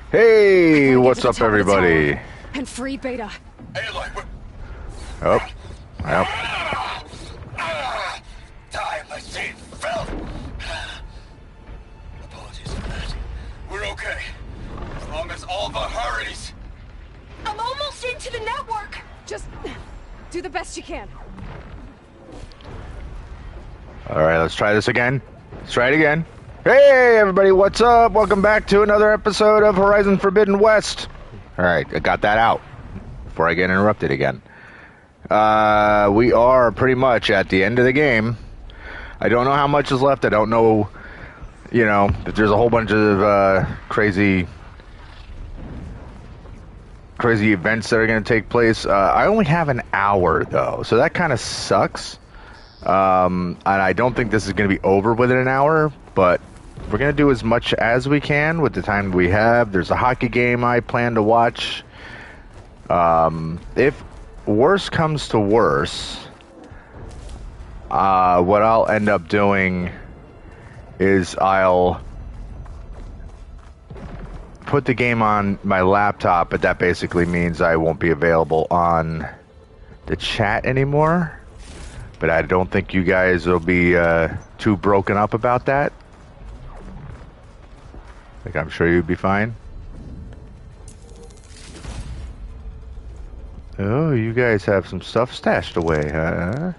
Hey, what's up, everybody? And free Beta. Oh, yep. Time must see filth. Apologies for that. We're okay. As long as Alva hurries. I'm almost into the network. Just do the best you can. All right, let's try this again. Let's try it again. Hey, everybody, what's up? Welcome back to another episode of Horizon Forbidden West. All right, I got that out before I get interrupted again. We are pretty much at the end of the game. I don't know how much is left. I don't know, if there's a whole bunch of crazy events that are going to take place. I only have an hour, though, so that kind of sucks. And I don't think this is going to be over within an hour, but we're going to do as much as we can with the time we have. There's a hockey game I plan to watch. If worse comes to worse, what I'll end up doing is I'll put the game on my laptop, but that basically means I won't be available on the chat anymore. But I don't think you guys will be too broken up about that. Like, I'm sure you'd be fine. Oh, you guys have some stuff stashed away, huh?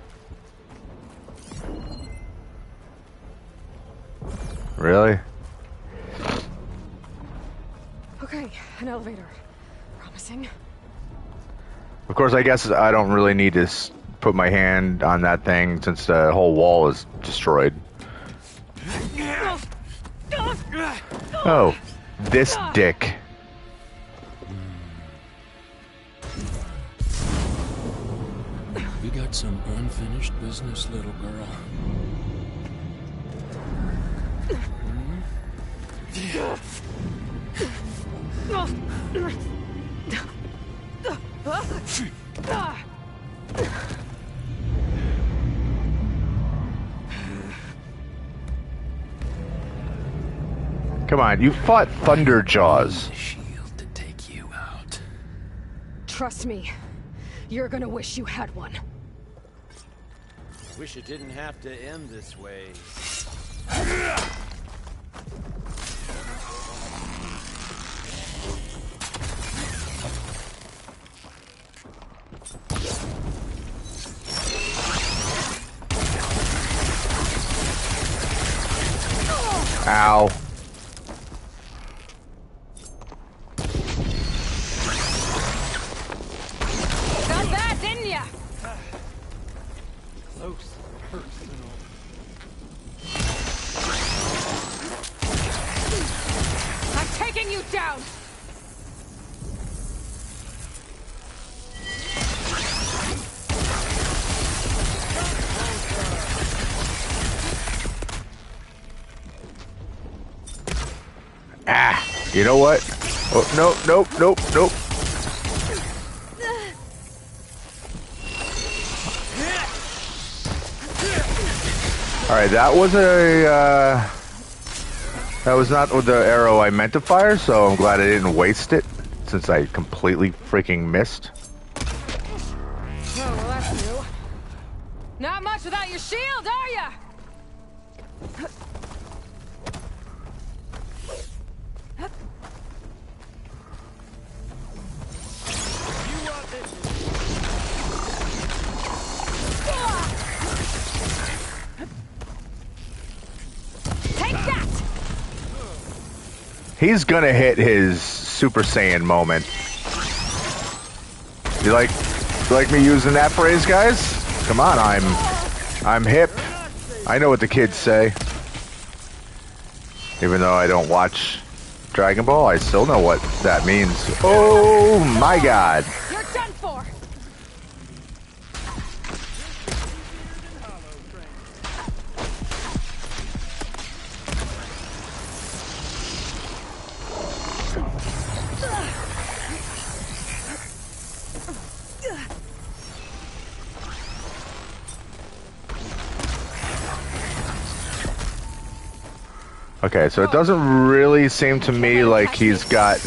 Really? Okay, an elevator. Promising. Of course, I guess I don't really need to put my hand on that thing since the whole wall is destroyed. Oh, this dick. We got some unfinished business, little girl. Come on, you fought Thunderjaws. Shield to take you out. Trust me, you're gonna wish you had one. Wish it didn't have to end this way. Ow. Got that, didn't ya? Close. Personal. I'm taking you down. Ah, you know what? Oh, nope. Alright, that was that was not the arrow I meant to fire, so I'm glad I didn't waste it, since I completely freaking missed. Oh, well, that's new. Not much without your shield, are ya? He's gonna hit his Super Saiyan moment. You like me using that phrase, guys? Come on, I'm hip. I know what the kids say. Even though I don't watch Dragon Ball, I still know what that means. Oh my god. You're done for. Okay, so it doesn't really seem to me like he's got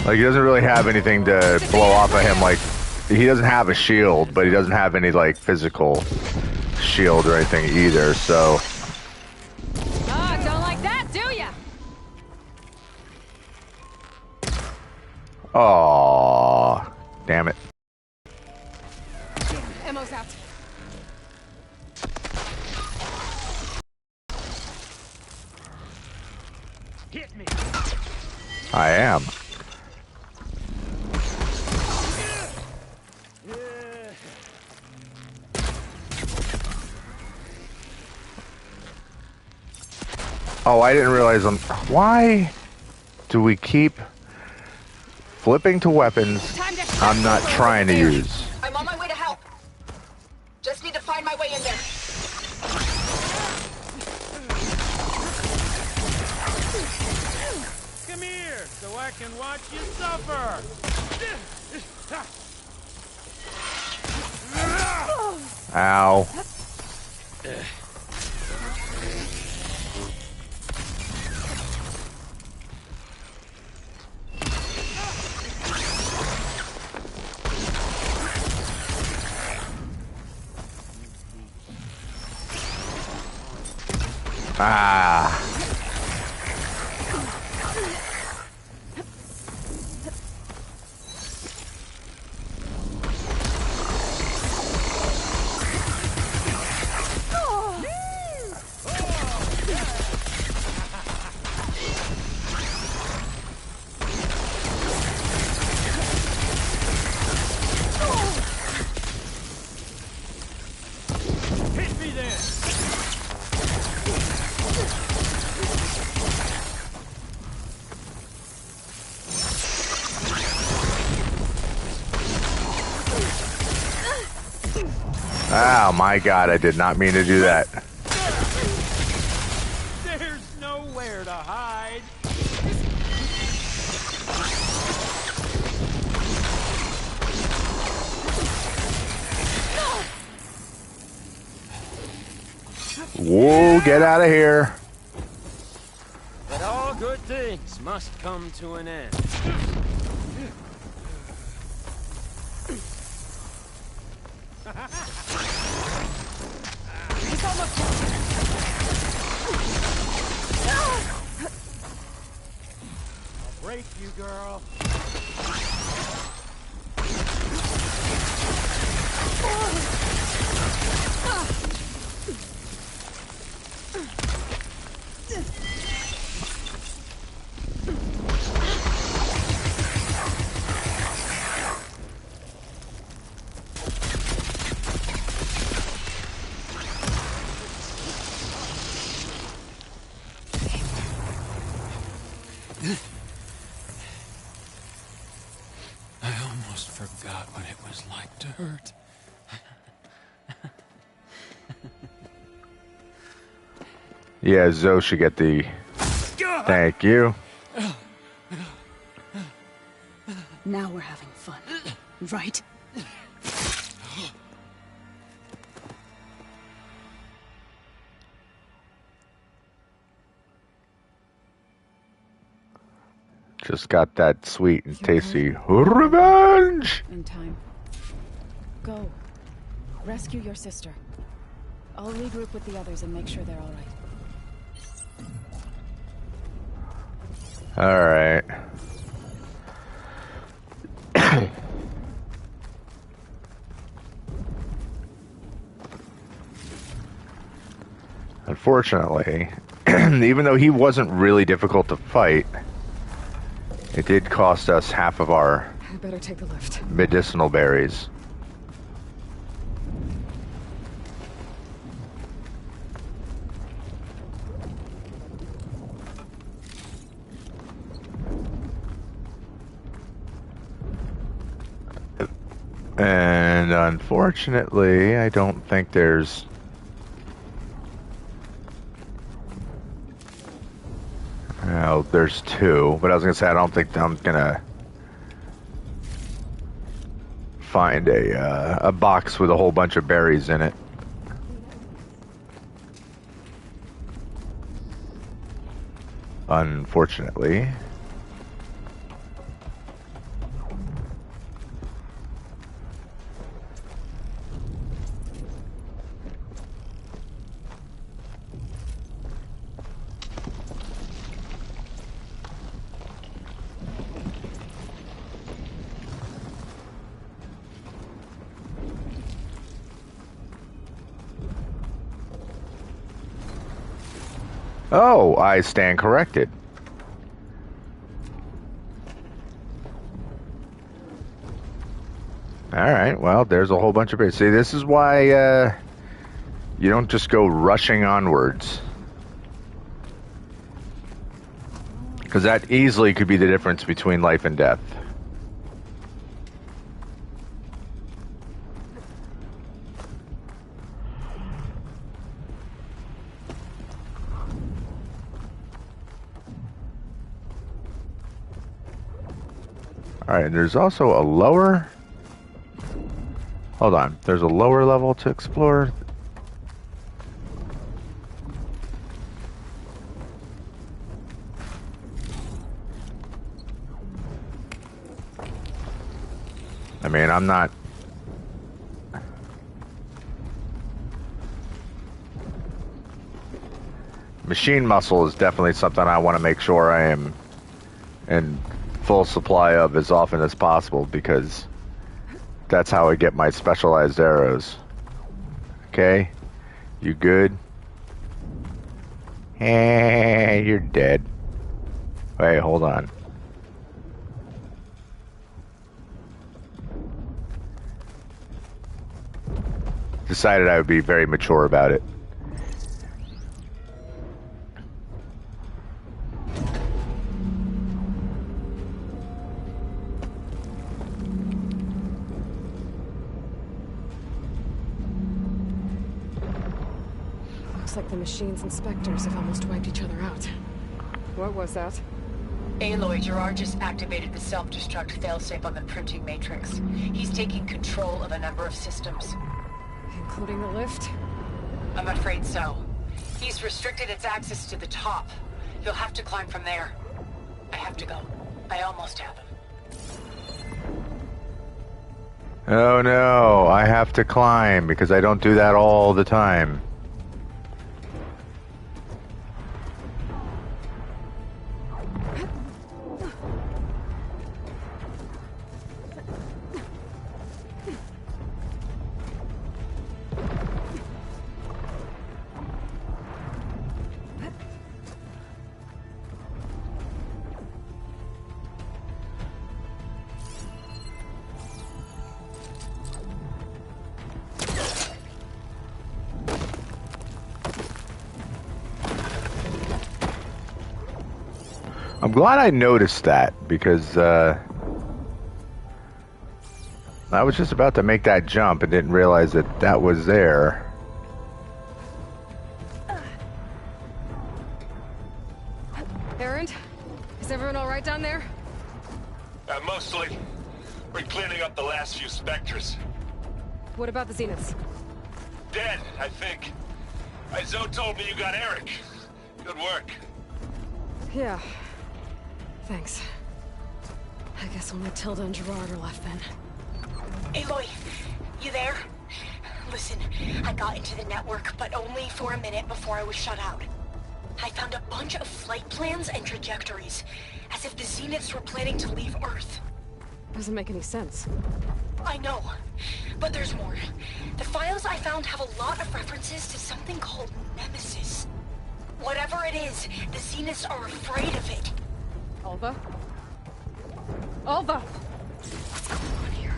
Like, he doesn't really have anything to blow off of him. Like, he doesn't have a shield, but he doesn't have any, like, physical shield or anything either, so... Oh, don't like that, do ya? Aww. Damn it. Ammo's out. Hit me. I am. Oh, I didn't realize I'm... Why do we keep flipping to weapons I'm not trying to use? I'm on my way to help. Just need to find my way in there. Come here, so I can watch you suffer. Ow. Ah. Hit me then. Oh my god, I did not mean to do that. There's nowhere to hide. Whoa, get out of here. But all good things must come to an end. He's almost I'll break you, girl. I almost forgot what it was like to hurt. Yeah, Zoe should get the... Thank you. Now we're having fun, right? Just got that sweet and tasty revenge! In time. Go. Rescue your sister. I'll regroup with the others and make sure they're all right. Alright. Unfortunately, even though he wasn't really difficult to fight, it did cost us half of our I better take the lift. medicinal berries. And unfortunately, I don't think there's... Well, there's two, but I was gonna say I don't think I'm gonna find a box with a whole bunch of berries in it. Unfortunately. Oh, I stand corrected. Alright, well, there's a whole bunch of... See, this is why you don't just go rushing onwards. Because that easily could be the difference between life and death. Alright, there's also a lower... Hold on, there's a lower level to explore. I mean, I'm not... Machine muscle is definitely something I want to make sure I am in full supply of as often as possible, because that's how I get my specialized arrows. Okay? You good? Hey, you're dead. Wait, hold on. Decided I would be very mature about it. Looks like the machine's inspectors have almost wiped each other out. What was that? Aloy, Gerard just activated the self-destruct failsafe on the printing matrix. He's taking control of a number of systems. Including the lift? I'm afraid so. He's restricted its access to the top. You'll have to climb from there. I have to go. I almost have him. Oh no, I have to climb because I don't do that all the time. I'm glad I noticed that, because I was just about to make that jump and didn't realize that that was there. Errand? Is everyone all right down there? Mostly. We're cleaning up the last few specters. What about the Zeniths? Dead, I think. Zoe told me you got Eric. Good work. Yeah. Thanks. I guess only Tilda and Gerard are left then. Aloy, you there? Listen, I got into the network, but only for a minute before I was shut out. I found a bunch of flight plans and trajectories, as if the Zeniths were planning to leave Earth. Doesn't make any sense. I know, but there's more. The files I found have a lot of references to something called Nemesis. Whatever it is, the Zeniths are afraid of it. Alva? Alva! What's going on here?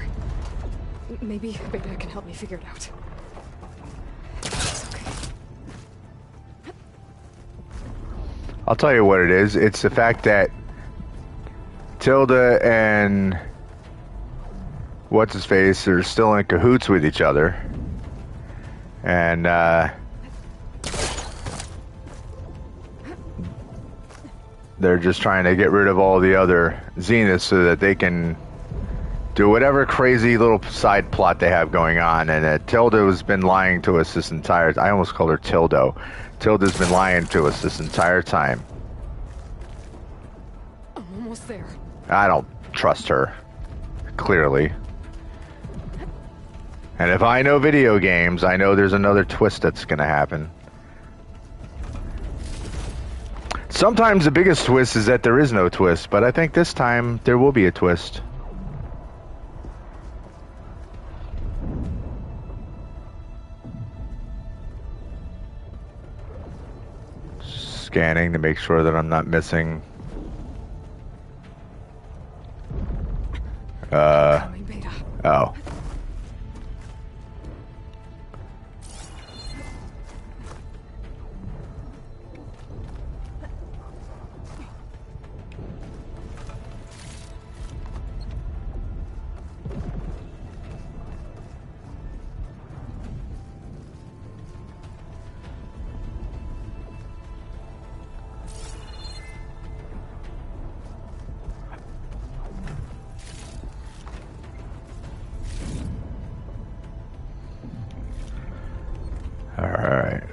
Maybe Beta can help me figure it out. It's okay. I'll tell you what it is. It's the fact that Tilda and what's-his-face are still in cahoots with each other. And, they're just trying to get rid of all the other Zeniths so that they can do whatever crazy little side plot they have going on. And Tilda's been lying to us this entire... I almost called her Tildo. Tilda's been lying to us this entire time. almost there. I don't trust her. Clearly. And if I know video games, I know there's another twist that's gonna happen. Sometimes the biggest twist is that there is no twist, but I think this time there will be a twist. Scanning to make sure that I'm not missing. Coming, Beta. Oh. Alright.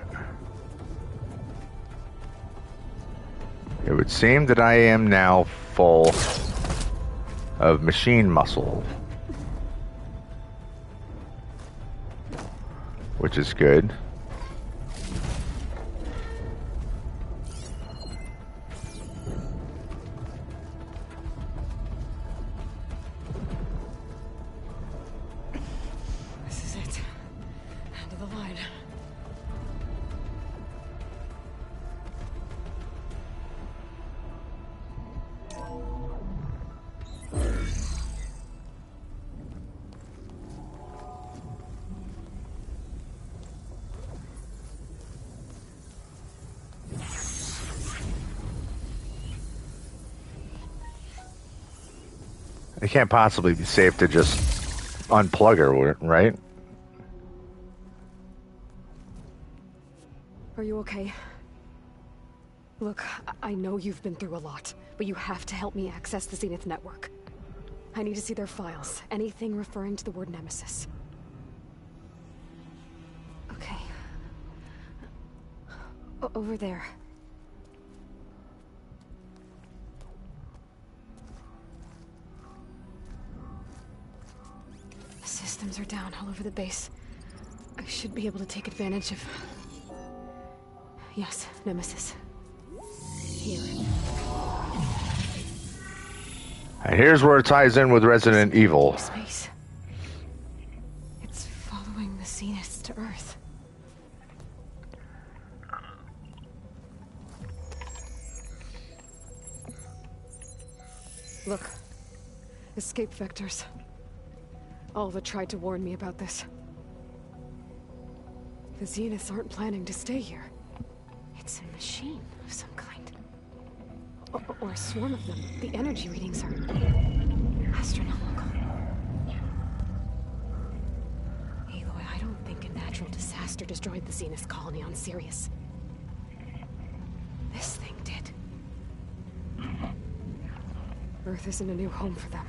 It would seem that I am now full of machine muscle. Which is good. This is it. End of the line. It can't possibly be safe to just unplug her, right? Are you okay? Look, I know you've been through a lot, but you have to help me access the Zenith network. I need to see their files. Anything referring to the word Nemesis. Okay. Over there. The systems are down all over the base. I should be able to take advantage of... Yes, Nemesis. Here. And here's where it ties in with Resident Evil. Space. It's following the Zeniths to Earth. Look. Escape vectors. Alva tried to warn me about this. The Zeniths aren't planning to stay here. It's a machine of some kind. Or a swarm of them. The energy readings are astronomical. Aloy, I don't think a natural disaster destroyed the Zenith colony on Sirius. This thing did. Earth isn't a new home for them.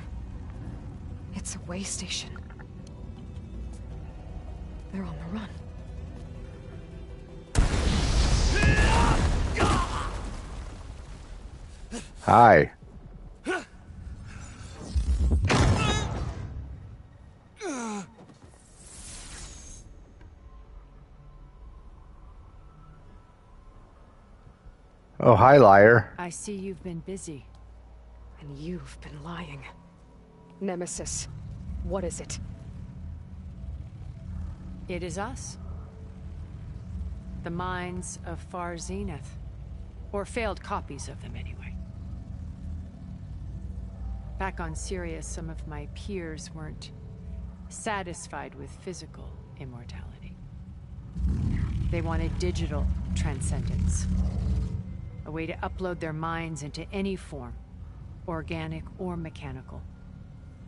It's a way station. They're on the run. Hi. Oh, hi, liar. I see you've been busy. And you've been lying. Nemesis, what is it? It is us. The minds of Far Zenith. Or failed copies of them, anyway. Back on Sirius, some of my peers weren't satisfied with physical immortality. They wanted digital transcendence. A way to upload their minds into any form, organic or mechanical.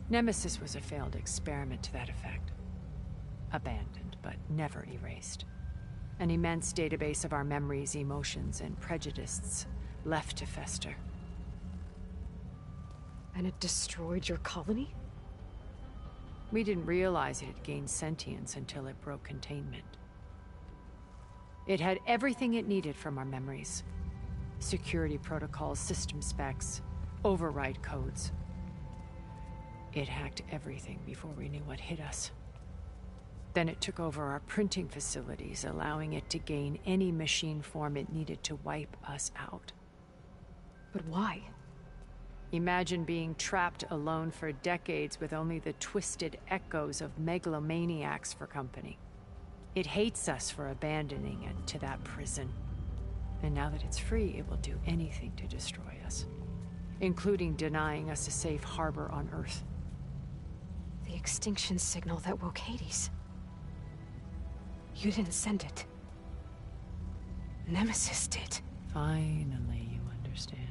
Nemesis was a failed experiment to that effect. Abandoned, but never erased. An immense database of our memories, emotions, and prejudices left to fester. And it destroyed your colony? We didn't realize it had gained sentience until it broke containment. It had everything it needed from our memories. Security protocols, system specs, override codes. It hacked everything before we knew what hit us. Then it took over our printing facilities, allowing it to gain any machine form it needed to wipe us out. But why? Imagine being trapped alone for decades with only the twisted echoes of megalomaniacs for company. It hates us for abandoning it to that prison. And now that it's free, it will do anything to destroy us, including denying us a safe harbor on Earth. The extinction signal that woke Hades. You didn't send it. Nemesis did. Finally, you understand.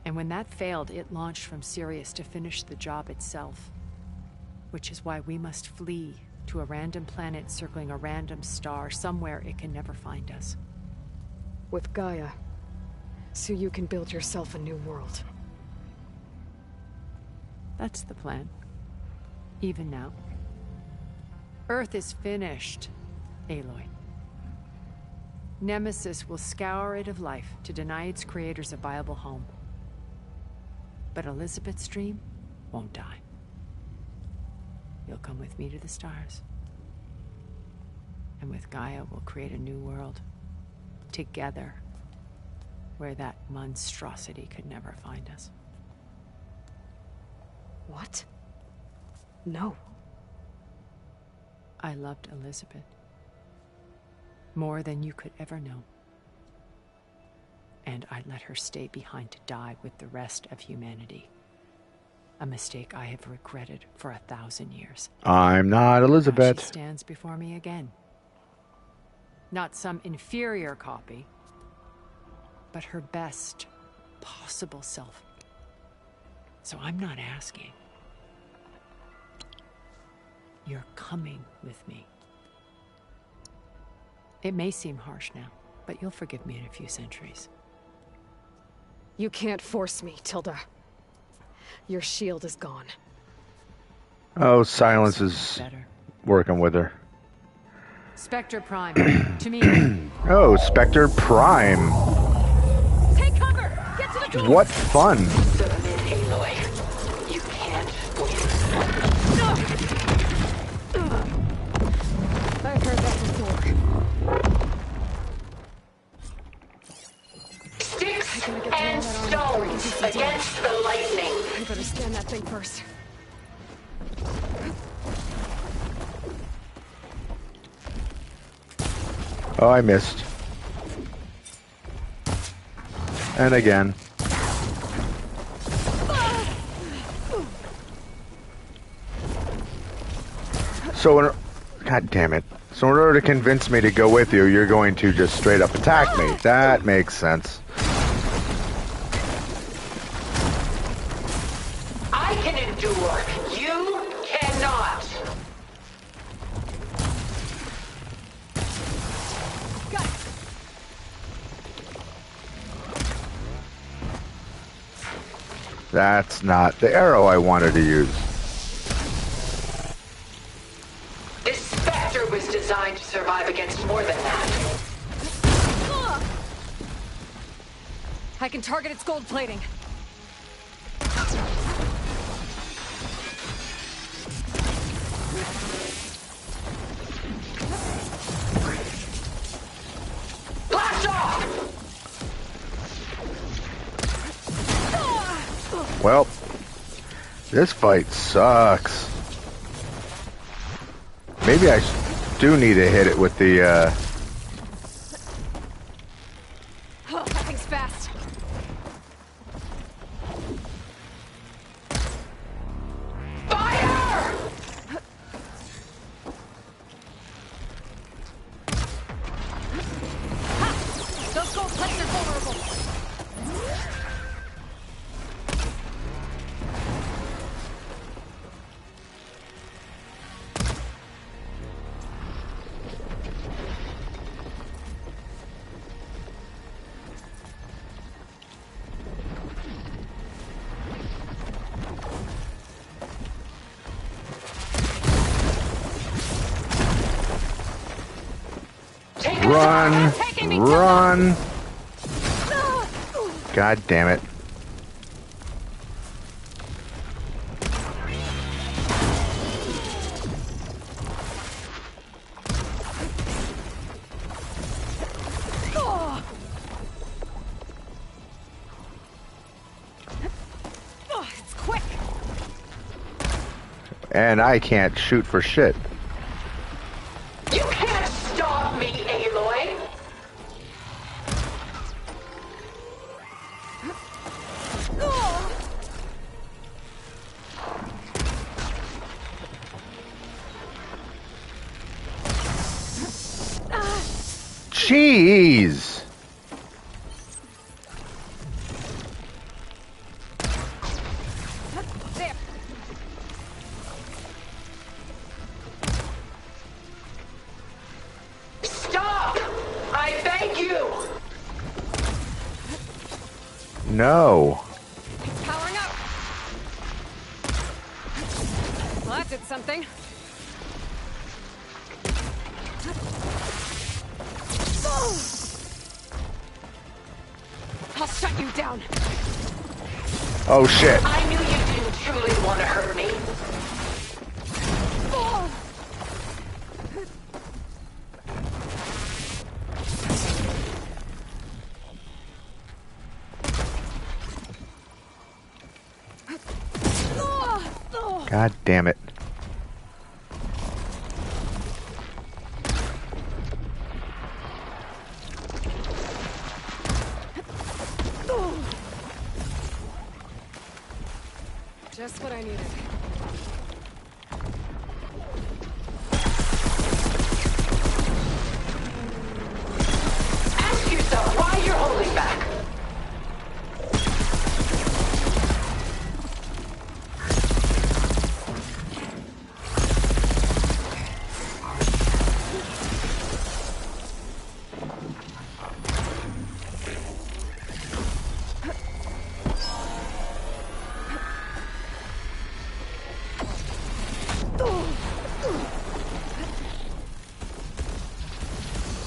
And when that failed, it launched from Sirius to finish the job itself. Which is why we must flee to a random planet circling a random star, somewhere it can never find us. With Gaia. So you can build yourself a new world. That's the plan. Even now. Earth is finished, Aloy. Nemesis will scour it of life to deny its creators a viable home. But Elizabeth's dream won't die. You'll come with me to the stars. And with Gaia, we'll create a new world. Together. Where that monstrosity could never find us. What? No. I loved Elizabeth. More than you could ever know. And I let her stay behind to die with the rest of humanity. A mistake I have regretted for 1,000 years. I'm not Now Elizabeth. she stands before me again. Not some inferior copy, but her best possible self. So I'm not asking. You're coming with me. It may seem harsh now, but you'll forgive me in a few centuries. You can't force me, Tilda. Your shield is gone. Oh, silence is Better. working with her. Spectre Prime, to me. Oh, Spectre Prime. Take cover! Get to the door! What fun. Submit, Aloy. You can't win. I've heard that before. Sticks and stones against the lightning. I better scan that thing first. Oh, I missed. And again. So, God damn it. So in order to convince me to go with you, you're going to just straight up attack me. That makes sense. I can endure. You cannot. That's not the arrow I wanted to use. This Spectre was designed to survive against more than that. I can target its gold plating. Blast off! Well, this fight sucks. Maybe I do need to hit it with the, Oh, that thing's fast. Fire! Those gold plates are vulnerable. run, run. God damn it. And I can't shoot for shit. You can't stop me, Aloy! Jeez! There. Stop! I beg you! No. Powering up. Well, that did something. I'll shut you down. Oh shit. I knew you didn't truly want to hurt me. God damn it. Just what I needed. Ask yourself why you're holding back.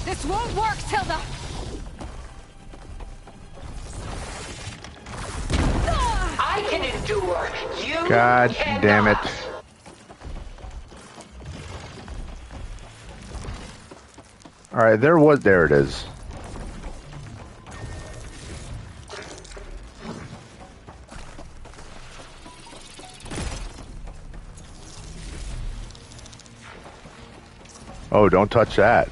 This won't work, Tilda! I can endure. You God cannot. damn it. Alright, there it is. Oh, don't touch that.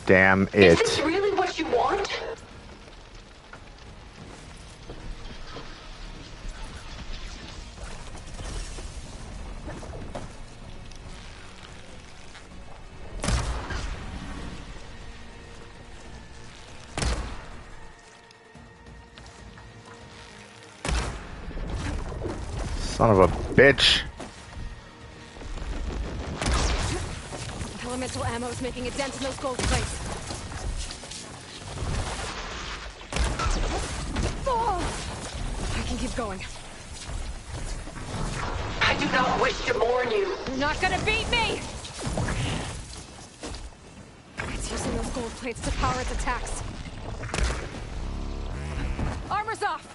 Damn Is this it. really what you want? Son of a bitch. Elemental ammo's making a dent in those gold plates. I can keep going. I do not wish to mourn you. You're not gonna beat me! It's using those gold plates to power its attacks. Armor's off!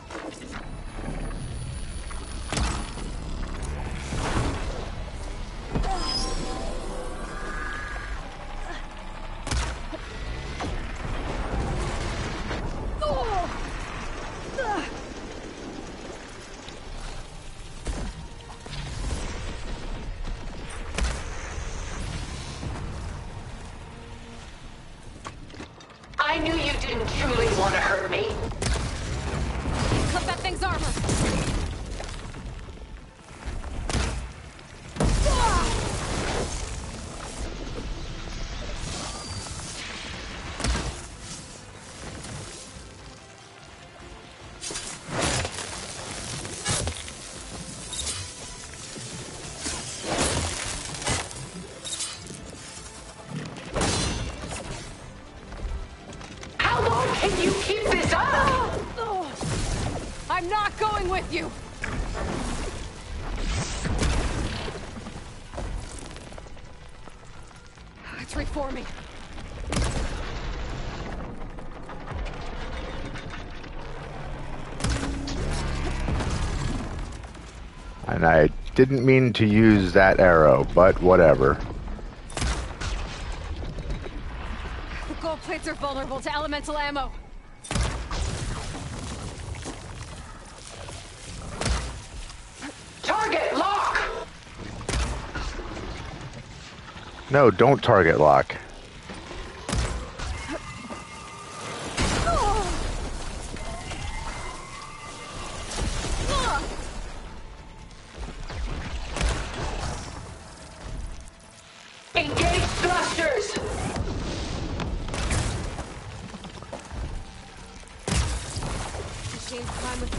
I knew you didn't truly want to hurt me. Clip that thing's armor! How long can you keep this up? I'm not going with you! It's reforming. And I didn't mean to use that arrow, but whatever. The gold plates are vulnerable to elemental ammo. Target lock! No, don't target lock. Engage thrusters! Gain time with.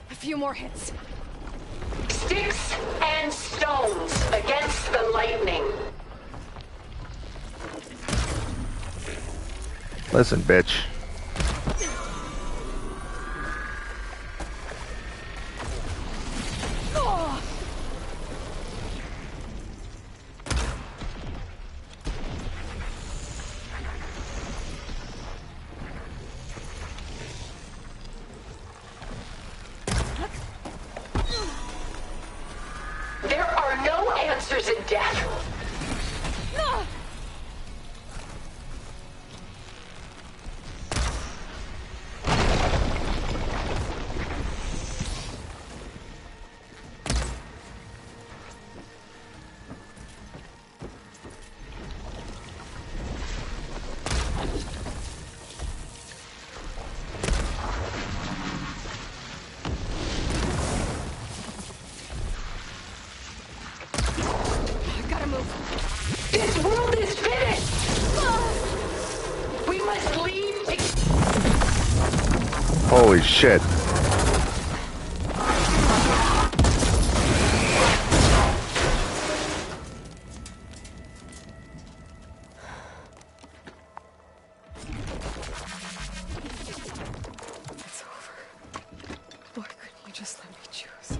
A few more hits. Sticks and stones against the lightning. Listen, bitch. There are no answers in death. This world is finished! We must leave to... Holy shit. It's over. Why couldn't you just let me choose?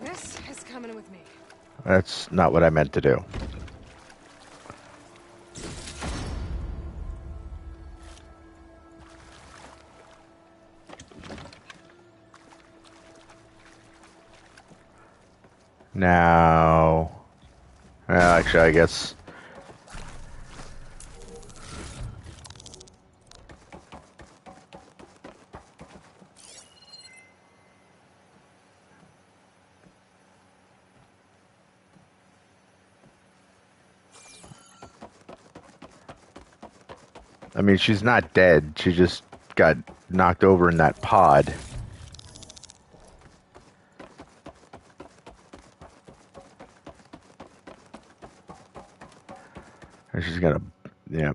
This is coming with me. That's not what I meant to do. Now... Well, actually, I guess... I mean, she's not dead. She just got knocked over in that pod. And she's gonna... Yeah.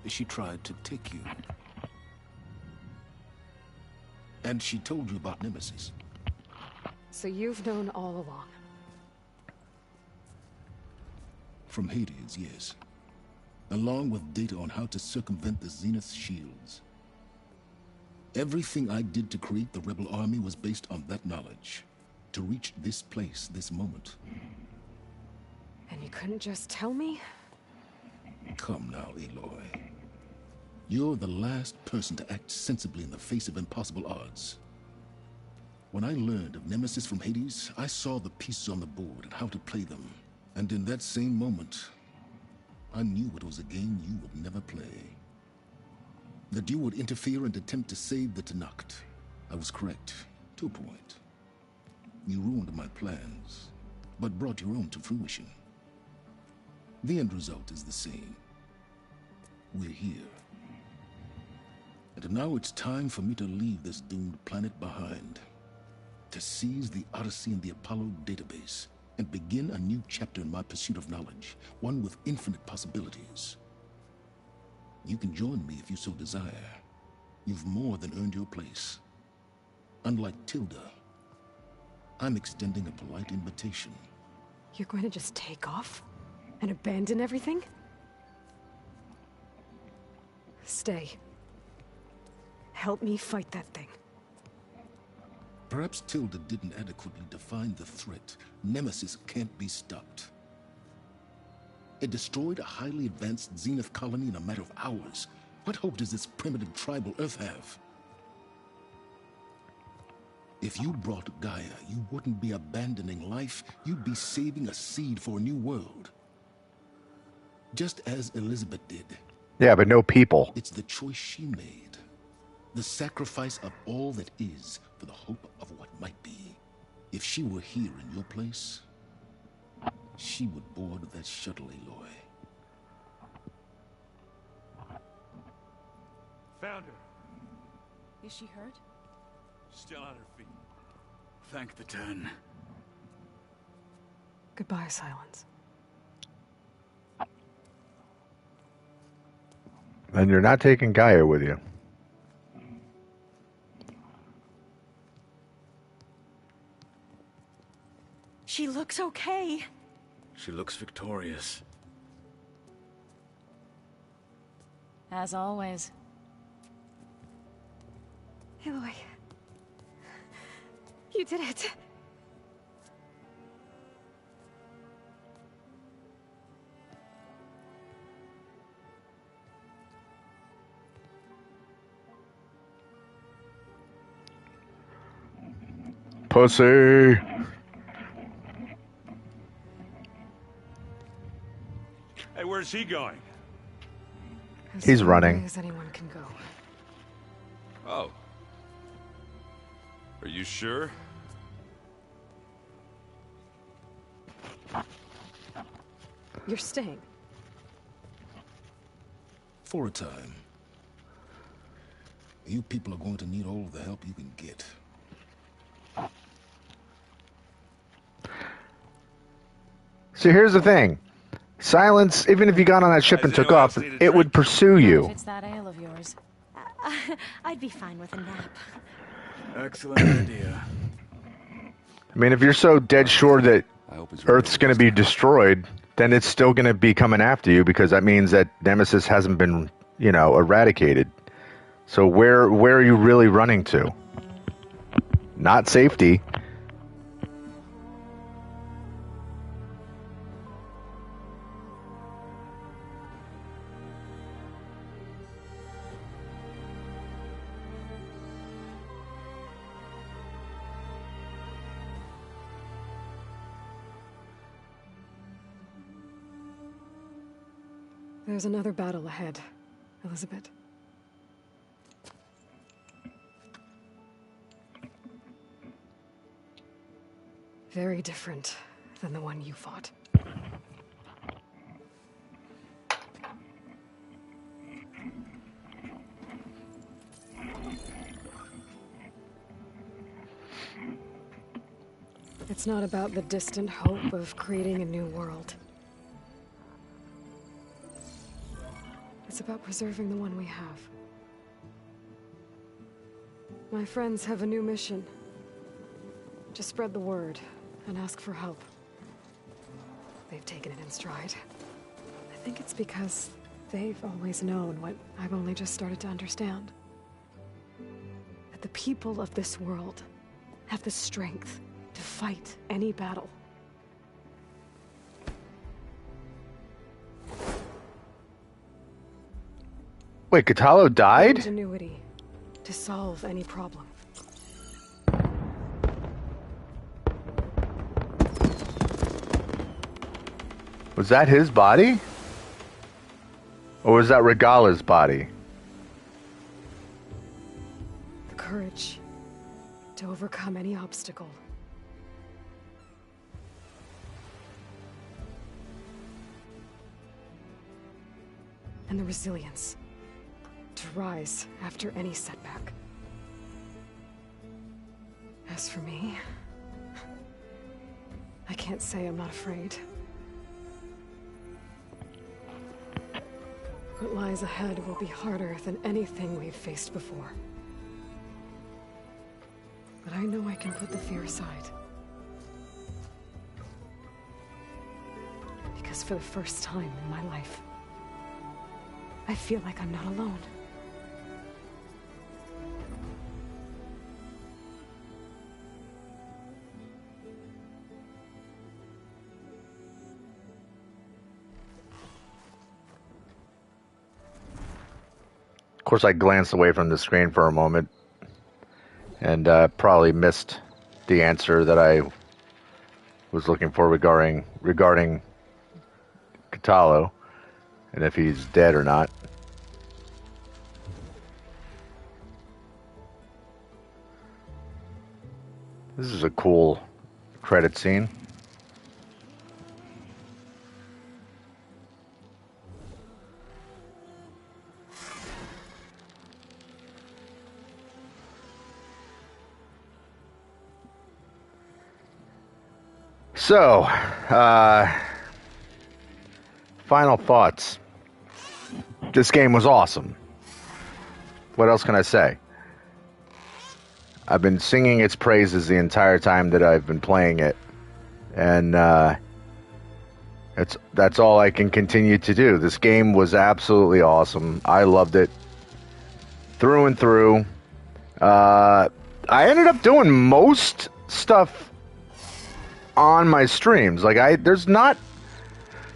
She tried to take you. And she told you about Nemesis. So you've known all along. From Hades, yes. Along with data on how to circumvent the Zenith's shields. Everything I did to create the rebel army was based on that knowledge. To reach this place, this moment. And you couldn't just tell me? Come now, Aloy. You're the last person to act sensibly in the face of impossible odds. When I learned of Nemesis from Hades, I saw the pieces on the board and how to play them. And in that same moment, I knew it was a game you would never play. That you would interfere and attempt to save the Tenakth. I was correct, to a point. You ruined my plans, but brought your own to fruition. The end result is the same. We're here. And now it's time for me to leave this doomed planet behind. To seize the Odyssey and the Apollo database, and begin a new chapter in my pursuit of knowledge, one with infinite possibilities. You can join me if you so desire. You've more than earned your place. Unlike Tilda, I'm extending a polite invitation. You're going to just take off? And abandon everything? Stay. Help me fight that thing. Perhaps Tilda didn't adequately define the threat. Nemesis can't be stopped. It destroyed a highly advanced Zenith colony in a matter of hours. What hope does this primitive tribal Earth have? If you brought Gaia, you wouldn't be abandoning life. You'd be saving a seed for a new world. Just as Elizabeth did. Yeah, but no people. It's the choice she made. The sacrifice of all that is for the hope of what might be. If she were here in your place, she would board that shuttle, Aloy. Found her. Is she hurt? Still on her feet. Thank the 10. Goodbye, Silence. And you're not taking Gaia with you. She looks okay. She looks victorious. As always. Aloy. You did it. Pussy. Hey, where's he going? He's running. As anyone can go. Oh. Are you sure? You're staying. For a time. You people are going to need all of the help you can get. So here's the thing. Silence, even if you got on that ship and took off, it would pursue If you. it's that ale of yours. I'd be fine with a nap. Excellent idea. I mean, if you're so dead sure that I hope it's Earth's going to be destroyed, then it's still going to be coming after you because that means that Nemesis hasn't been, eradicated. So where are you really running to? Not safety. There's another battle ahead, Elizabeth. Very different than the one you fought. It's not about the distant hope of creating a new world. It's about preserving the one we have. My friends have a new mission. To spread the word and ask for help. They've taken it in stride. I think it's because they've always known what I've only just started to understand. That the people of this world have the strength to fight any battle. Wait, Katalo died? Ingenuity to solve any problem. Was that his body? Or was that Regala's body? The courage to overcome any obstacle. And the resilience to rise after any setback. As for me, I can't say I'm not afraid. What lies ahead will be harder than anything we've faced before. But I know I can put the fear aside. Because for the first time in my life, I feel like I'm not alone. course, I glanced away from the screen for a moment and probably missed the answer that I was looking for regarding Katalo and if he's dead or not. This is a cool credit scene. So, final thoughts. This game was awesome. What else can I say? I've been singing its praises the entire time that I've been playing it. And that's all I can continue to do. This game was absolutely awesome. I loved it through and through. I ended up doing most stuff on my streams. Like there's not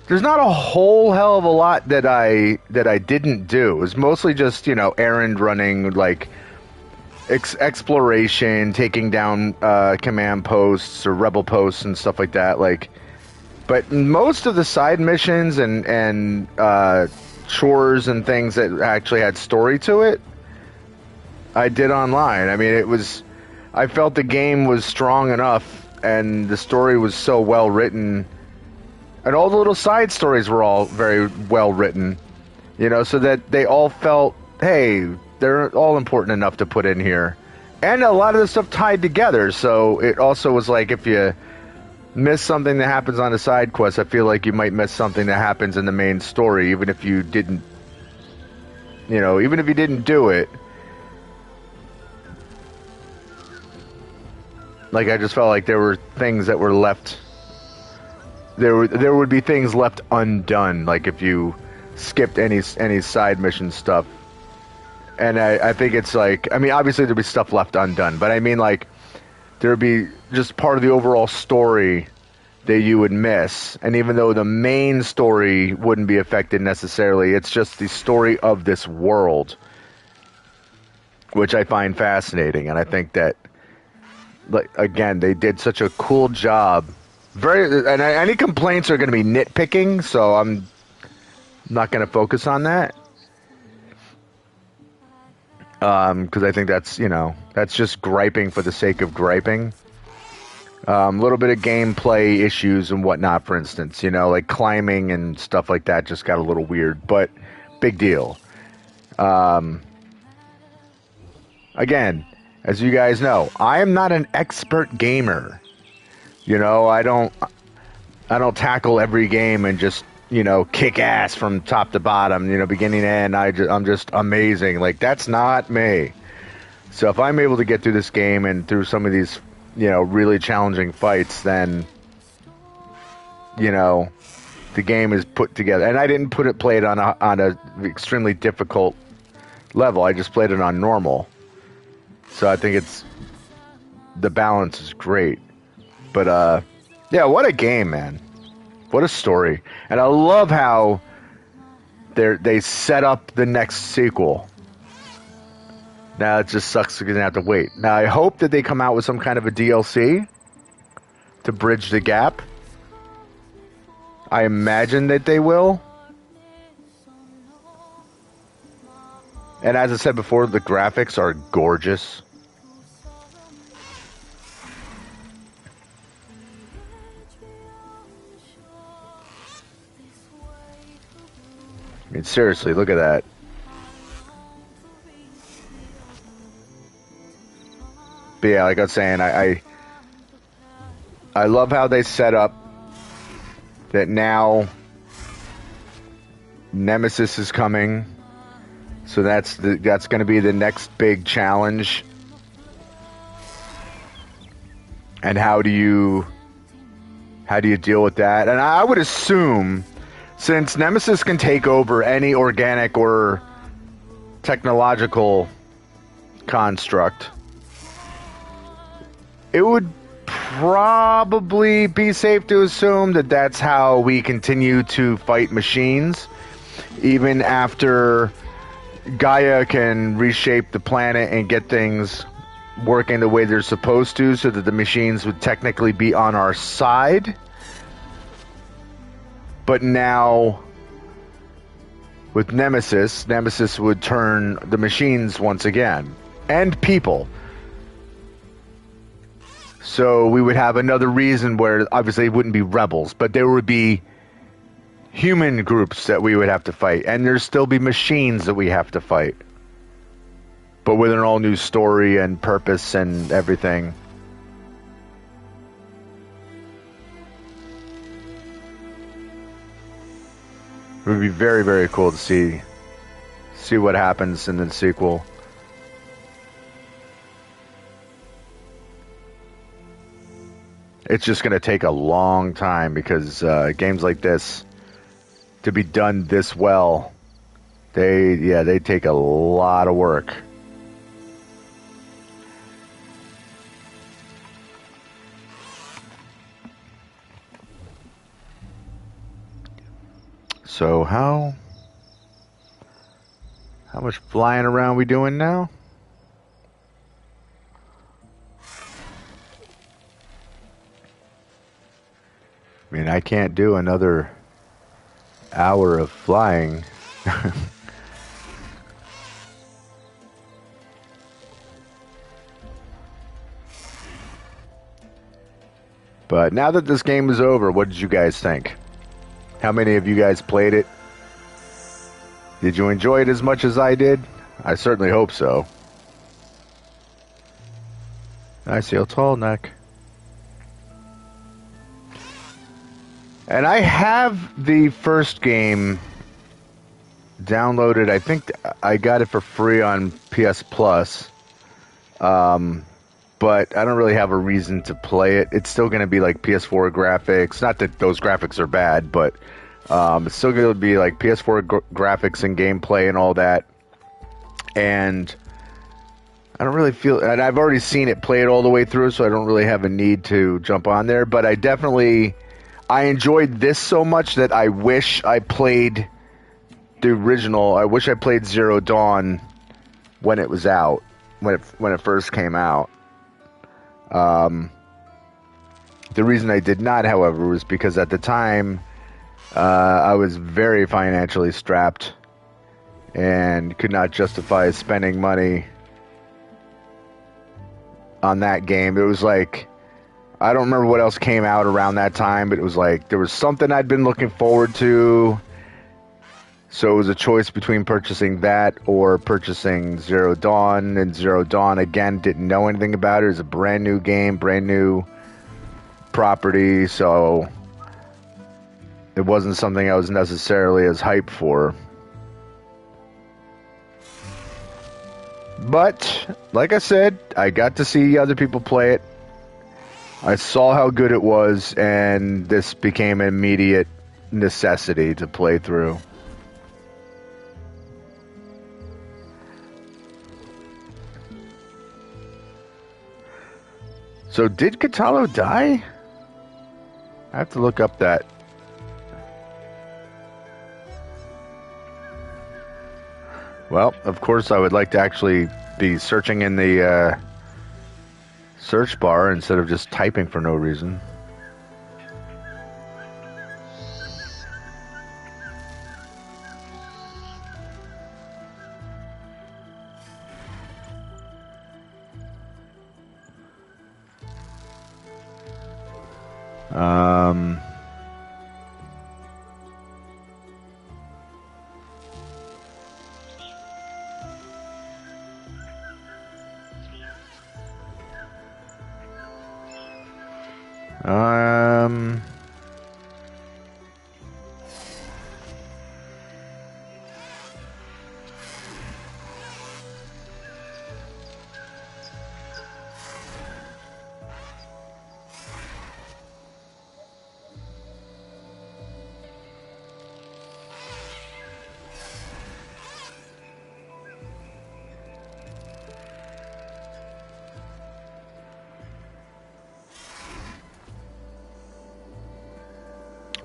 a whole hell of a lot that I didn't do. It was mostly just, errand running, like exploration, taking down command posts or rebel posts and stuff like that. But most of the side missions and chores and things that actually had story to it, I did online. I mean, I felt the game was strong enough and the story was so well written, and all the little side stories were all very well written, so that they all felt, hey, they're all important enough to put in here. And a lot of the stuff tied together, so it also was like, if you miss something that happens on a side quest, I feel like you might miss something that happens in the main story, even if you didn't do it. Like, I just felt like there were things that were left. There would be things left undone, like if you skipped any side mission stuff. And I think it's like, I mean, obviously there'd be stuff left undone, but I mean, like, there'd be just part of the overall story that you would miss. And even though the main story wouldn't be affected necessarily, it's just the story of this world, which I find fascinating. And I think that, like, again, they did such a cool job. And any complaints are going to be nitpicking, so I'm not going to focus on that. Because I think that's just griping for the sake of griping. A little bit of gameplay issues and whatnot, for instance, like climbing and stuff like that just got a little weird, but big deal. Again, as you guys know, I am not an expert gamer. I don't tackle every game and just, kick ass from top to bottom, beginning to end. I'm just amazing. Like, that's not me. So if I'm able to get through this game and through some of these, really challenging fights, then, the game is put together. And I didn't play it on a extremely difficult level. I just played it on normal. So I think the balance is great. But, yeah, what a game, man. What a story. And I love how they set up the next sequel. Now it just sucks because I have to wait. Now I hope that they come out with some kind of a DLC to bridge the gap. I imagine that they will. And as I said before, the graphics are gorgeous. I mean, seriously, look at that. But yeah, like I was saying, I love how they set up that now Nemesis is coming. So that's going to be the next big challenge. And how do you deal with that? And I would assume, since Nemesis can take over any organic or technological construct, it would probably be safe to assume that that's how we continue to fight machines, even after Gaia can reshape the planet and get things working the way they're supposed to, so that the machines would technically be on our side. But now, with Nemesis would turn the machines once again, and people. So we would have another reason where, obviously, it wouldn't be rebels, but there would be human groups that we would have to fight, and there'd still be machines that we have to fight. But with an all-new story and purpose and everything. It would be very, very cool to see what happens in the sequel. It's just going to take a long time because games like this, to be done this well, they take a lot of work. So how much flying around we doing now? I mean, I can't do another hour of flying. But now that this game is over, what did you guys think? How many of you guys played it? Did you enjoy it as much as I did? I certainly hope so. I see a tall neck. And I have the first game downloaded. I think I got it for free on PS Plus. But I don't really have a reason to play it. It's still going to be like PS4 graphics. Not that those graphics are bad, but it's still going to be like PS4 graphics and gameplay and all that. And I don't really feel... And I've already seen it, play it all the way through, so I don't really have a need to jump on there. But I definitely... I enjoyed this so much that I wish I played the original. I wish I played Zero Dawn when it was out, when it first came out. The reason I did not, however, was because at the time I was very financially strapped and could not justify spending money on that game. It was like, I don't remember what else came out around that time, but it was like there was something I'd been looking forward to. So it was a choice between purchasing that or purchasing Zero Dawn. And Zero Dawn, again, didn't know anything about it. It was a brand new game, brand new property. So it wasn't something I was necessarily as hyped for. But, like I said, I got to see other people play it. I saw how good it was, and this became an immediate necessity to play through. So did Katalo die? I have to look up that. Well, of course I would like to actually be searching in the search bar instead of just typing for no reason.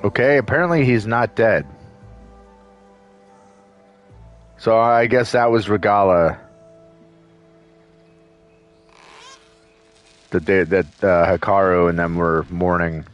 Okay, apparently he's not dead. So I guess that was Regala. That Hikaru and them were mourning.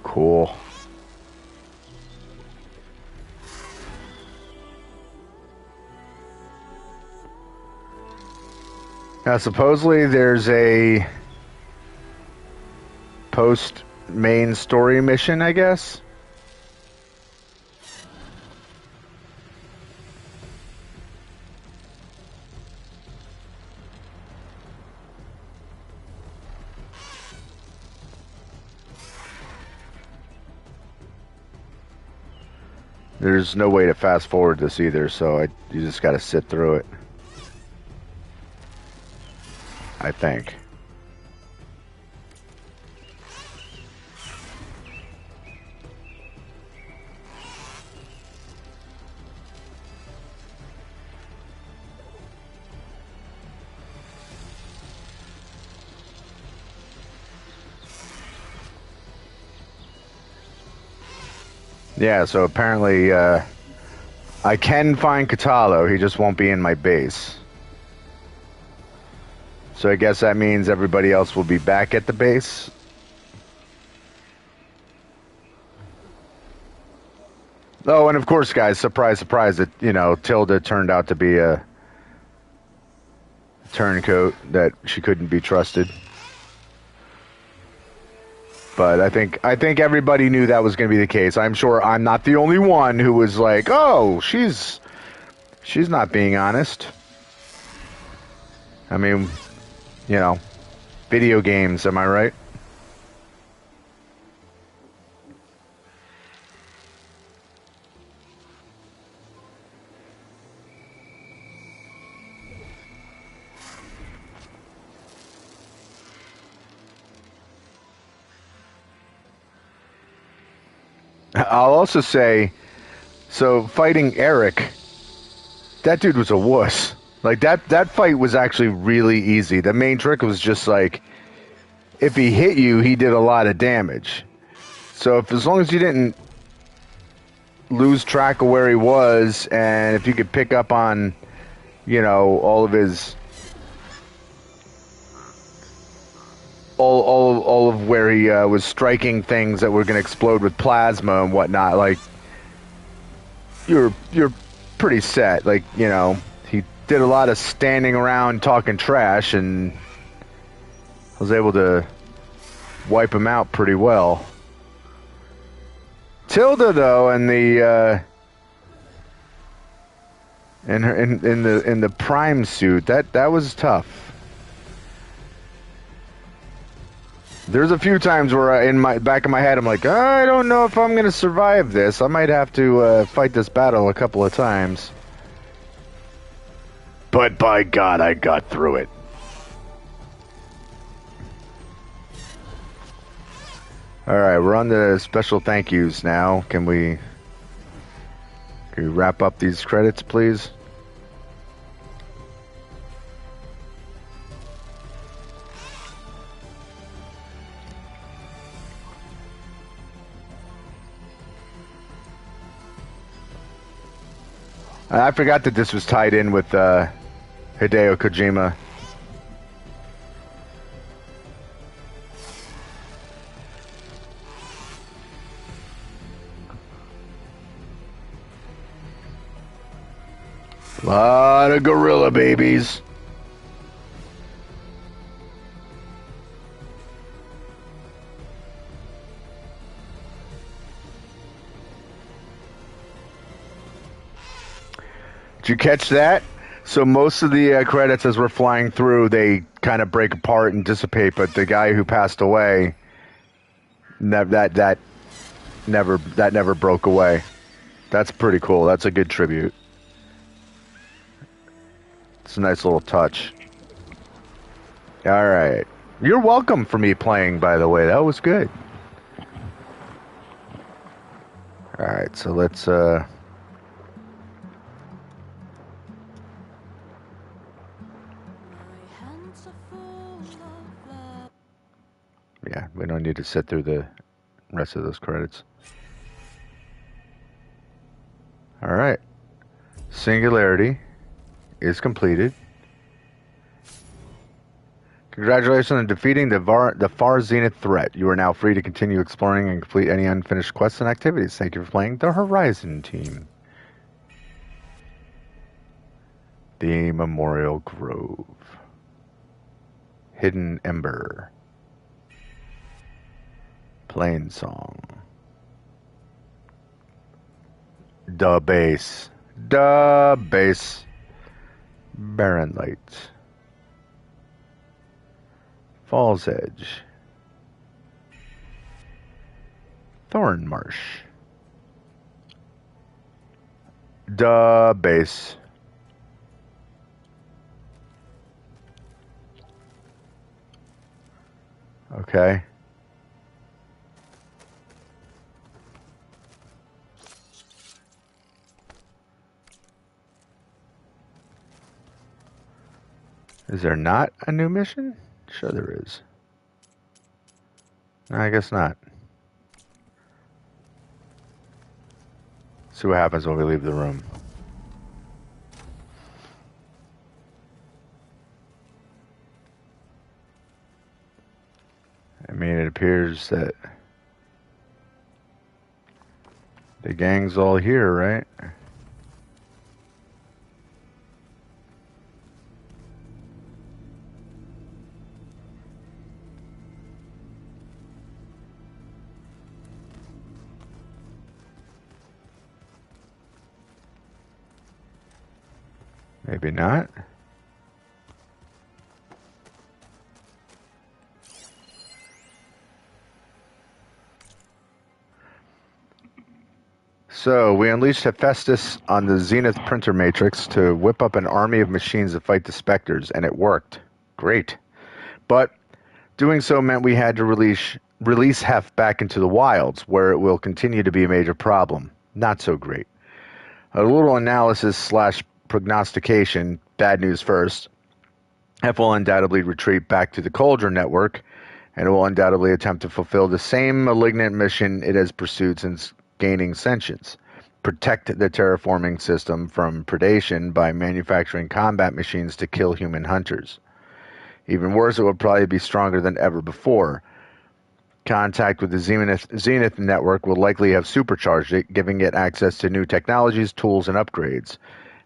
Cool. Now, supposedly there's a post-main story mission, I guess? There's no way to fast forward this either, so you just gotta sit through it. I think. Yeah, so apparently I can find Katalo, he just won't be in my base. So I guess that means everybody else will be back at the base. Oh, and of course, guys, surprise, surprise, that, you know, Tilda turned out to be a turncoat, that she couldn't be trusted. But I think everybody knew that was going to be the case. I'm sure I'm not the only one who was like, "Oh, she's not being honest." I mean, you know, video games, am I right? I'll also say, so fighting Eric, that dude was a wuss. Like, that fight was actually really easy. The main trick was just like, if he hit you, he did a lot of damage. So as long as you didn't lose track of where he was, and if you could pick up on, you know, all of his, all of where he was striking things that were going to explode with plasma and whatnot, like, you're pretty set. Like, you know, he did a lot of standing around talking trash, and was able to wipe him out pretty well. Tilda, though, and the in the Prime suit, that was tough. There's a few times where in my back of my head I'm like, I don't know if I'm gonna survive this. I might have to fight this battle a couple of times. But by God, I got through it. All right, we're on the special thank yous now. Can we wrap up these credits, please? I forgot that this was tied in with Hideo Kojima. A lot of gorilla babies. Did you catch that? So most of the credits as we're flying through, they kind of break apart and dissipate. But the guy who passed away, that never broke away. That's pretty cool. That's a good tribute. It's a nice little touch. All right. You're welcome for me playing, by the way. That was good. All right, so let's yeah, we don't need to sit through the rest of those credits. All right. Singularity is completed. Congratulations on defeating the far zenith threat. You are now free to continue exploring and complete any unfinished quests and activities. Thank you for playing the Horizon team. The Memorial Grove. Hidden Ember. Plain Song. Da Base. Da Base. Barren Light. Falls Edge. Thorn Marsh. Da Base. Okay. Is there not a new mission? Sure there is. No, I guess not. See what happens when we leave the room. I mean, it appears that the gang's all here, right? Maybe not. So, we unleashed Hephaestus on the Zenith printer matrix to whip up an army of machines to fight the Spectres, and it worked. Great. But doing so meant we had to release Hef back into the wilds, where it will continue to be a major problem. Not so great. A little analysis / prognostication, bad news first. Hef will undoubtedly retreat back to the Cauldron network, and it will undoubtedly attempt to fulfill the same malignant mission it has pursued since gaining sentience. Protect the terraforming system from predation by manufacturing combat machines to kill human hunters. Even worse, it will probably be stronger than ever before. Contact with the Zenith network will likely have supercharged it, giving it access to new technologies, tools, and upgrades.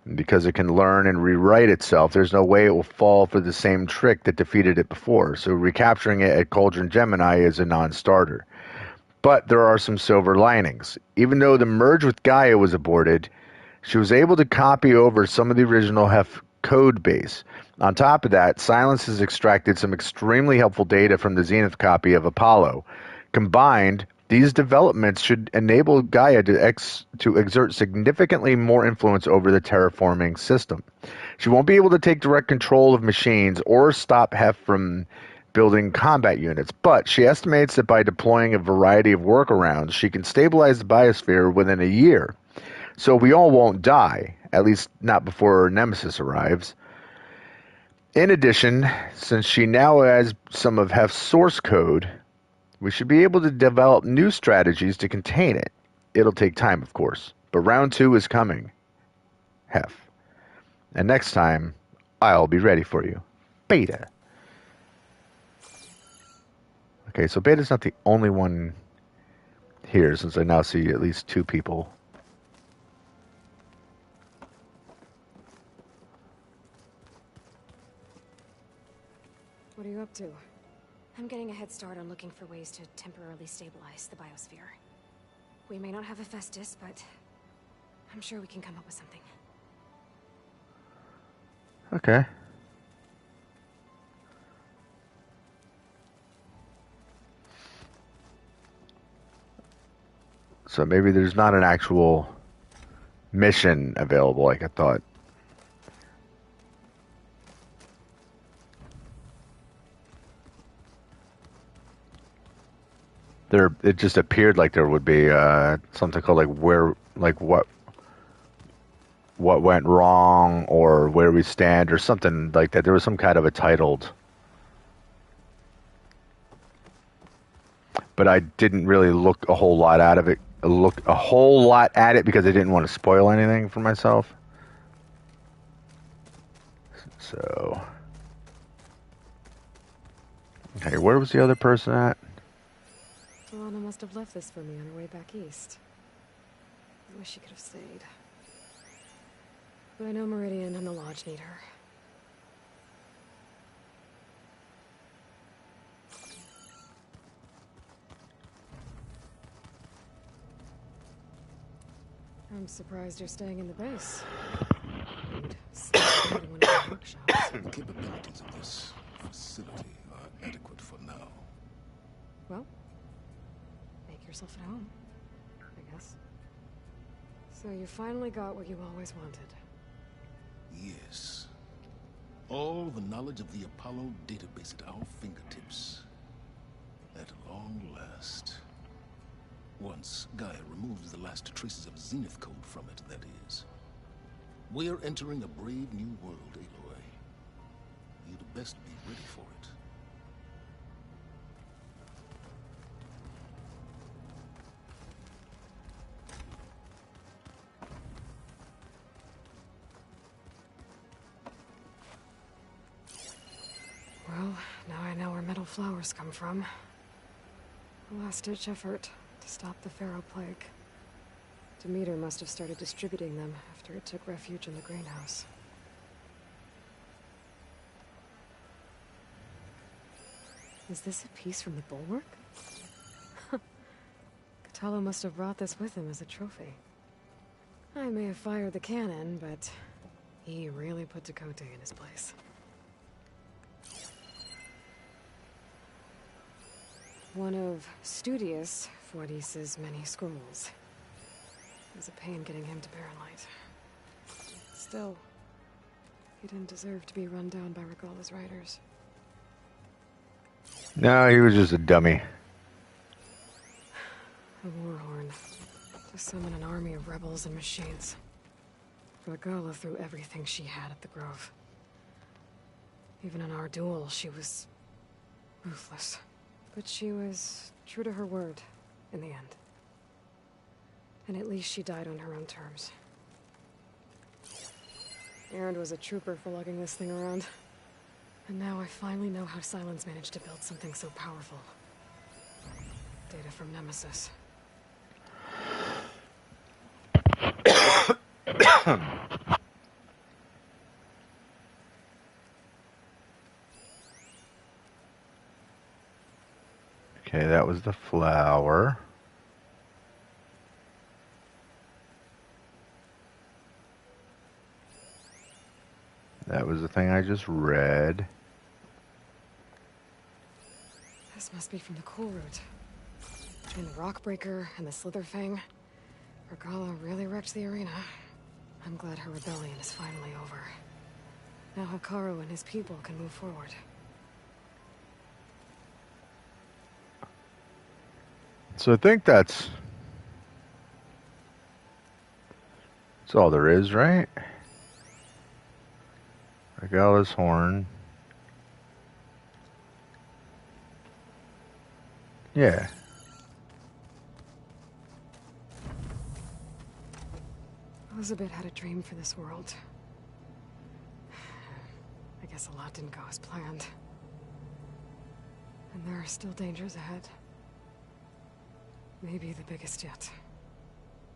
And because it can learn and rewrite itself, there's no way it will fall for the same trick that defeated it before. So recapturing it at Cauldron Gemini is a non-starter. But there are some silver linings. Even though the merge with Gaia was aborted, she was able to copy over some of the original Hef code base. On top of that, Silence has extracted some extremely helpful data from the Zenith copy of Apollo. Combined, these developments should enable Gaia to exert significantly more influence over the terraforming system. She won't be able to take direct control of machines or stop Hef from building combat units, but she estimates that by deploying a variety of workarounds, she can stabilize the biosphere within a year. So we all won't die, at least not before Nemesis arrives. In addition, since she now has some of Hef's source code, we should be able to develop new strategies to contain it. It'll take time, of course, but round 2 is coming, Hef. And next time, I'll be ready for you. Beta. Okay, so Beta's not the only one here, since I now see at least 2 people. What are you up to? I'm getting a head start on looking for ways to temporarily stabilize the biosphere. We may not have Hephaestus, but I'm sure we can come up with something. Okay. So maybe there's not an actual mission available like I thought. It just appeared like there would be something called what went wrong or where we stand or something like that. There was some kind of a titled, but I didn't really look a whole lot out of it. Look a whole lot at it because I didn't want to spoil anything for myself. So, okay, where was the other person at? Alana must have left this for me on her way back east. I wish she could have stayed. But I know Meridian and the Lodge need her. I'm surprised you're staying in the base. You'd stay in one of the workshops. The capabilities of this facility are adequate for now. Well, make yourself at home, I guess. So you finally got what you always wanted. Yes. All the knowledge of the Apollo database at our fingertips. At long last. Once Gaia removes the last traces of Zenith code from it, that is. We're entering a brave new world, Aloy. You'd best be ready for it. Well, now I know where metal flowers come from. A last-ditch effort to stop the Pharaoh plague. Demeter must have started distributing them after it took refuge in the greenhouse. Is this a piece from the bulwark? Catalo must have brought this with him as a trophy. I may have fired the cannon, but he really put Dakota in his place. One of Studious Fortis's many scrolls. It was a pain getting him to Barrenlight. Still, he didn't deserve to be run down by Regala's riders. No, he was just a dummy. A warhorn. To summon an army of rebels and machines. Regala threw everything she had at the Grove. Even in our duel, she was ruthless. But she was true to her word, in the end. And at least she died on her own terms. Erend was a trooper for lugging this thing around. And now I finally know how Silence managed to build something so powerful. Data from Nemesis. Okay, that was the flower. That was the thing I just read. This must be from the cool route. Between the Rockbreaker and the Slitherfang, Regala really wrecked the arena. I'm glad her rebellion is finally over. Now Hikaru and his people can move forward. So I think that's all there is, right? Regala's horn. Yeah. Elizabeth had a dream for this world. I guess a lot didn't go as planned. And there are still dangers ahead. Maybe the biggest yet.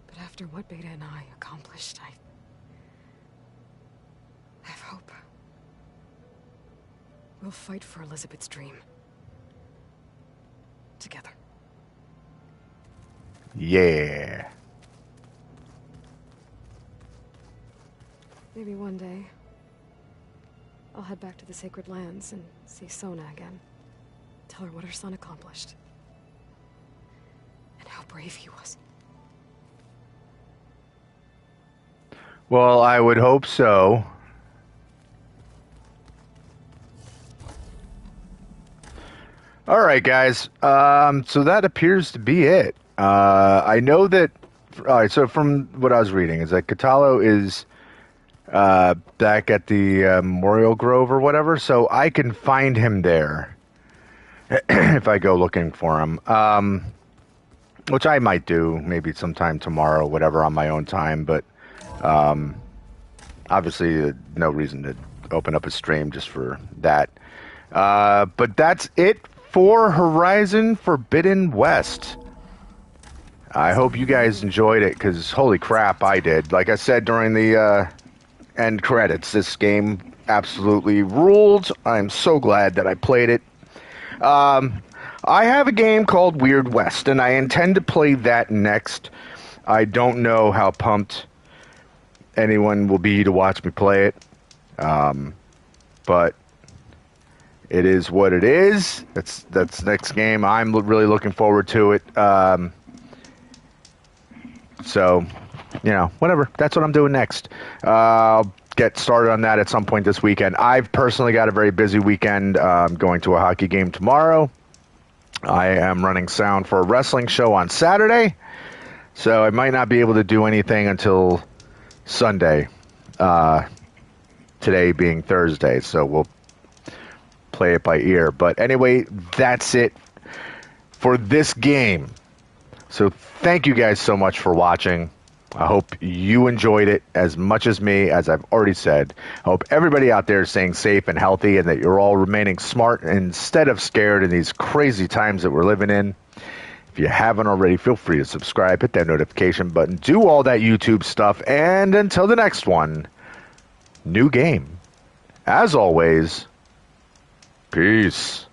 But after what Beta and I accomplished, I have hope. We'll fight for Elizabeth's dream. Together. Yeah. Maybe one day, head back to the Sacred Lands and see Sona again. Tell her what her son accomplished. And how brave he was. Well, I would hope so. All right, guys. So that appears to be it. I know that. All right. So from what I was reading, is that Katalo is back at the Memorial Grove or whatever. So I can find him there if I go looking for him. Which I might do maybe sometime tomorrow, whatever, on my own time. But obviously, no reason to open up a stream just for that. But that's it for Horizon Forbidden West. I hope you guys enjoyed it, because holy crap, I did. Like I said during the end credits, this game absolutely ruled. I'm so glad that I played it. I have a game called Weird West, and I intend to play that next. I don't know how pumped anyone will be to watch me play it. But it is what it is. That's the next game. I'm really looking forward to it. So, whatever. That's what I'm doing next. I'll get started on that at some point this weekend. I've personally got a very busy weekend. I'm going to a hockey game tomorrow. I am running sound for a wrestling show on Saturday. So I might not be able to do anything until Sunday. Today being Thursday. So we'll play it by ear. But anyway, that's it for this game. So thank you guys so much for watching. I hope you enjoyed it as much as me, as I've already said. I hope everybody out there is staying safe and healthy, and that you're all remaining smart instead of scared in these crazy times that we're living in. If you haven't already, feel free to subscribe, hit that notification button, do all that YouTube stuff, and until the next one, new game. As always, peace.